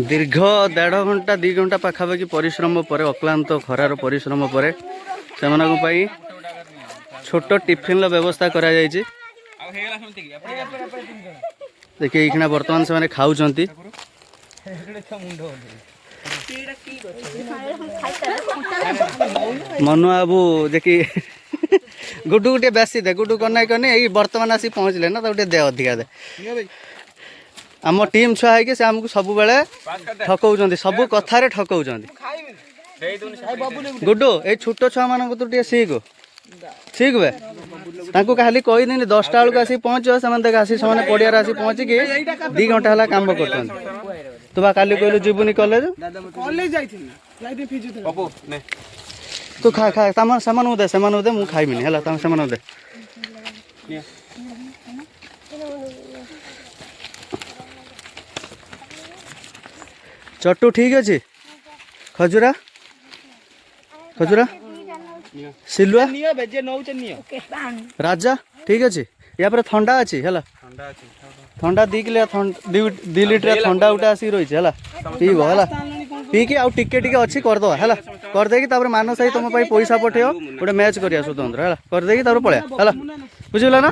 दीर्घ 1.5 घंटा 2 घंटा पाखापाखि परिश्रम पर अक्लांत खरार परिश्रम पर से छोट टिफिन व्यवस्था करा जायछि। देखिए ये बर्तमान से खाऊ मनु बाबू देखी गुड्डू गोटे बेसी दे गुड्डू कना कने ये बर्तमान आसी पहुँचले ना तो दे अधिका दे आम टीम छुआ है से आमको सब बेले ठकौं सब कथार ठकौं। गुड्डू ये छोट छुआ मान तू सीख सीख बे तांको खाली कहीदेनि 10टा बेलू आसी पहुँच से आसी से पड़िया आसी पहुँचिकी 2 घंटा है काम कर तू बा काली कहलु जीवनी कॉलेज तू खा खा सामान दे मु खाइबिनी है सामान दे चट्टू ठीक अच्छे खजुरा खजुरा सिलुआ राजा ठीक अच्छे या पर ठंडा अच्छी है ठंडा 2 लीटर ठंडा गोटे आसिक रही है पीब है पीकी आउ टिके अच्छी करदे है करदे मानस भाई तुम पैसा पठेव गोटे मैच करिया स्वतंत्र है करदे पलैया है बुझेगा ना।